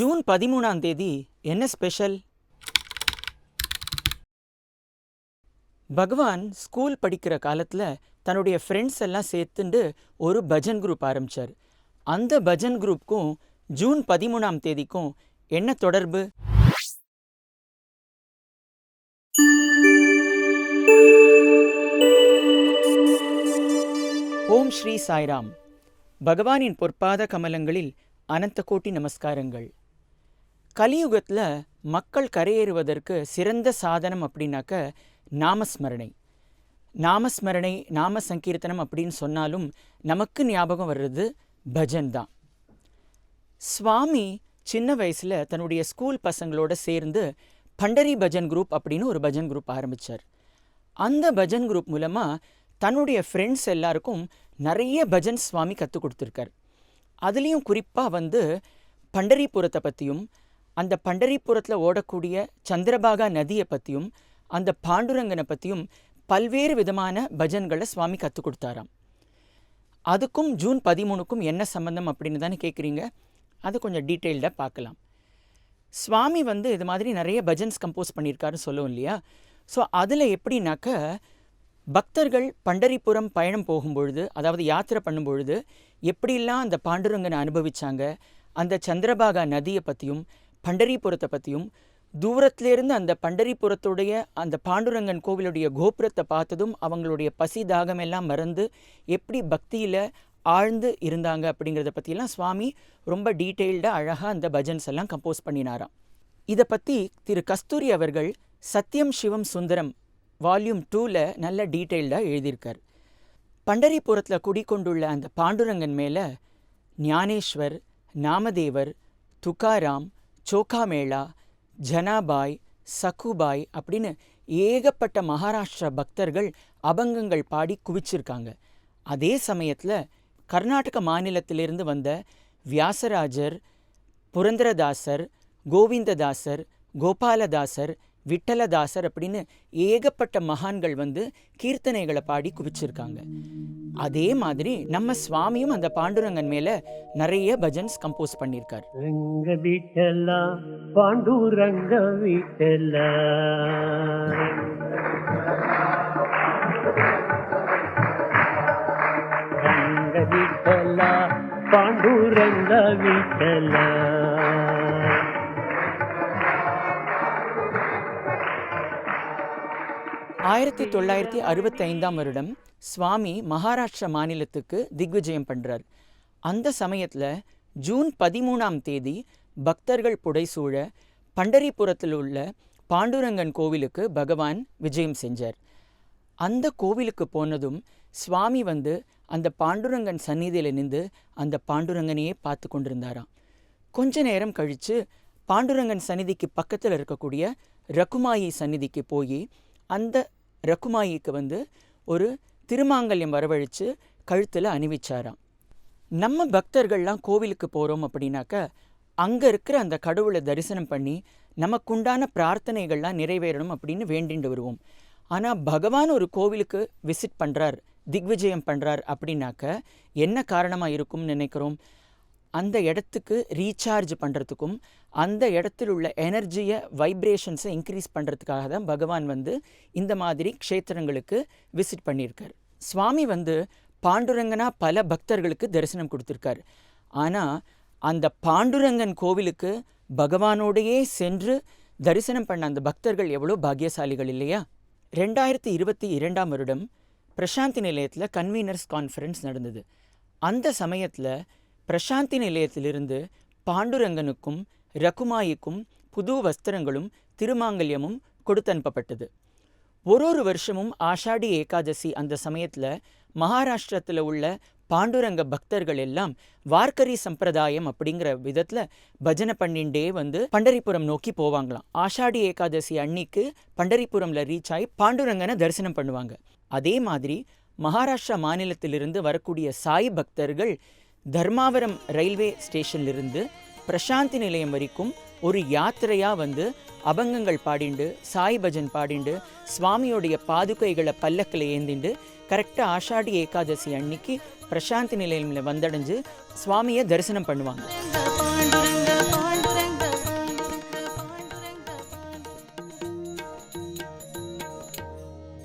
June 13ஆம் தேதி என்ன special? பகவான் ஸ்கூல் படிக்கிற காலத்தில் தன்னுடைய ஃப்ரெண்ட்ஸ் எல்லாம் சேர்த்துண்டு ஒரு பஜன் குரூப் ஆரம்பித்தார். அந்த பஜன் குரூப்புக்கும் ஜூன் 13ஆம் தேதிக்கும் என்ன தொடர்பு? ஓம் ஸ்ரீ சாய்ராம். பகவானின் பொற்பாத கமலங்களில் அனந்த கோட்டி நமஸ்காரங்கள். கலியுகத்தில் மக்கள் கரையேறுவதற்கு சிறந்த சாதனம் அப்படின்னாக்க நாமஸ்மரணை. நாமஸ்மரணை, நாம சங்கீர்த்தனம் அப்படின்னு சொன்னாலும் நமக்கு ஞாபகம் வர்றது பஜன் தான். சுவாமி சின்ன வயசில் தன்னுடைய ஸ்கூல் பசங்களோட சேர்ந்து பண்டரி பஜன் குரூப் அப்படின்னு ஒரு பஜன் குரூப் ஆரம்பித்தார். அந்த பஜன் குரூப் மூலமாக தன்னுடைய ஃப்ரெண்ட்ஸ் எல்லாருக்கும் நிறைய பஜன் சுவாமி கற்றுக் கொடுத்துருக்கார். அதுலேயும் குறிப்பாக பண்டரிபுரத்தை பற்றியும், அந்த பண்டரிபுரத்தில் ஓடக்கூடிய சந்திரபாகா நதியை பற்றியும், அந்த பாண்டுரங்கனை பற்றியும் பல்வேறு விதமான பஜன்களை சுவாமி கற்றுக் கொடுத்தாராம். அதுக்கும் ஜூன் 13க்கும் என்ன சம்பந்தம் அப்படின்னு தானே கேட்குறீங்க. அது கொஞ்சம் டீட்டெயில்டாக பார்க்கலாம். சுவாமி இது மாதிரி நிறைய பஜன்ஸ் கம்போஸ் பண்ணியிருக்காருன்னு சொல்லுவோம் இல்லையா. ஸோ அதில் எப்படின்னாக்க, பக்தர்கள் பண்டரிபுரம் பயணம் போகும்பொழுது, அதாவது யாத்திரை பண்ணும்பொழுது எப்படிலாம் அந்த பாண்டுரங்கனை அனுபவித்தாங்க, அந்த சந்திரபாகா நதியை பற்றியும் பண்டரிபுரத்தை பற்றியும், தூரத்திலேருந்து அந்த பண்டரிபுரத்துடைய அந்த பாண்டுரங்கன் கோவிலுடைய கோபுரத்தை பார்த்ததும் அவங்களுடைய பசி தாகமெல்லாம் மறந்து எப்படி பக்தியில் ஆழ்ந்து இருந்தாங்க அப்படிங்கிறத பற்றியெல்லாம் சுவாமி ரொம்ப டீட்டெயில்டாக அழகாக அந்த பஜன்ஸ் எல்லாம் கம்போஸ் பண்ணினாராம். இதை பற்றி திரு கஸ்தூரி அவர்கள் சத்யம் சிவம் சுந்தரம் வால்யூம் 2ல் நல்ல டீட்டெயில்டாக எழுதியிருக்கார். பண்டரிபுரத்தில் குடிக்கொண்டுள்ள அந்த பாண்டுரங்கன் மேலே ஞானேஸ்வர், நாமதேவர், துக்காராம், சோக்காமேளா, ஜனாபாய், சக்குபாய் அப்படின்னு ஏகப்பட்ட மகாராஷ்டிரா பக்தர்கள் அபங்கங்கள் பாடி குவிச்சிருக்காங்க. அதே சமயத்தில் கர்நாடக மாநிலத்திலிருந்து வந்த வியாசராஜர், புரந்தரதாசர், கோவிந்ததாசர், கோபாலதாசர், விட்டலதாசர் அப்படின்னு ஏகப்பட்ட மகான்கள் கீர்த்தனைகளை பாடி குவிச்சிருக்காங்க. அதே மாதிரி நம்ம சுவாமியும் அந்த பாண்டுரங்கன் மேல நிறைய பஜன்ஸ் கம்போஸ் பண்ணியிருக்கார். ரங்க விட்டலா பாண்டுரங்க விட்டலா, ரங்க விட்டலா பாண்டுரங்க விட்டலா. 1965ஆம் வருடம் சுவாமி மகாராஷ்டிரா மாநிலத்துக்கு திக்விஜயம் பண்ணுறார். அந்த சமயத்தில் ஜூன் 13ஆம் தேதி பக்தர்கள் புடைசூழ பண்டரிபுரத்தில் உள்ள பாண்டுரங்கன் கோவிலுக்கு பகவான் விஜயம் செஞ்சார். அந்த கோவிலுக்கு போனதும் சுவாமி அந்த பாண்டுரங்கன் சந்நிதியில் நின்று அந்த பாண்டுரங்கனையே பார்த்து கொண்டிருந்தாராம். கொஞ்ச நேரம் கழித்து பாண்டுரங்கன் சந்நிதிக்கு பக்கத்தில் இருக்கக்கூடிய ரகுமாயி சந்நிதிக்கு போய் அந்த ரகுமாயிக்கு ஒரு திருமாங்கல்யம் வரவழைச்சு கழுத்தில் அணிவிச்சாராம். நம்ம பக்தர்கள்லாம் கோவிலுக்கு போகிறோம் அப்படின்னாக்க அங்கே இருக்கிற அந்த கடவுளை தரிசனம் பண்ணி நமக்குண்டான பிரார்த்தனைகள்லாம் நிறைவேறணும் அப்படின்னு வேண்டிட்டு வருவோம். ஆனால் பகவான் ஒரு கோவிலுக்கு விசிட் பண்ணுறார், திக்விஜயம் பண்ணுறார் அப்படின்னாக்க என்ன காரணமாக இருக்கும்னு நினைக்கிறோம்? அந்த இடத்துக்கு ரீசார்ஜ் பண்ணுறதுக்கும் அந்த இடத்துல உள்ள எனர்ஜியை, வைப்ரேஷன்ஸை இன்க்ரீஸ் பண்ணுறதுக்காக தான் பகவான் இந்த மாதிரி க்ஷேத்திரங்களுக்கு விசிட் பண்ணியிருக்கார். சுவாமி பாண்டுரங்கனா பல பக்தர்களுக்கு தரிசனம் கொடுத்துருக்கார். ஆனால் அந்த பாண்டுரங்கன் கோவிலுக்கு பகவானோடையே சென்று தரிசனம் பண்ண அந்த பக்தர்கள் எவ்வளோ பாக்கியசாலிகள் இல்லையா? 2022ஆம் வருடம் பிரசாந்தி நிலையத்தில் கன்வீனர்ஸ் கான்ஃபரன்ஸ் நடந்தது. அந்த சமயத்தில் பிரசாந்தி நிலையத்திலிருந்து பாண்டுரங்கனுக்கும் ரகுமாயிக்கும் புது வஸ்திரங்களும் திருமாங்கல்யமும் கொடுத்தனுப்பப்பட்டது. ஒரு வருஷமும் ஆஷாடி ஏகாதசி அந்த சமயத்தில் மகாராஷ்டிரத்தில் உள்ள பாண்டுரங்க பக்தர்கள் எல்லாம் வார்க்கரி சம்பிரதாயம் அப்படிங்கிற விதத்தில் பஜனை பண்ணிண்டே பண்டரிபுரம் நோக்கி போவாங்களாம். ஆஷாடி ஏகாதசி அன்னைக்கு பண்டரிபுரமில் ரீச் ஆகி பாண்டுரங்கனை தரிசனம் பண்ணுவாங்க. அதே மாதிரி மகாராஷ்டிரா மாநிலத்திலிருந்து வரக்கூடிய சாய் பக்தர்கள் தர்மாவரம் ரயில்வே ஸ்டேஷன்லிருந்து பிரசாந்தி நிலையம் வரைக்கும் ஒரு யாத்திரையாக அபங்கங்கள் பாடிண்டு, சாய் பஜன் பாடிண்டு, சுவாமியோடைய பாதுகைகளை பல்லக்கில் ஏந்திண்டு கரெக்டாக ஆஷாடி ஏகாதசி அன்னைக்கு பிரசாந்தி நிலையமில் வந்தடைஞ்சு சுவாமியை தரிசனம் பண்ணுவாங்க.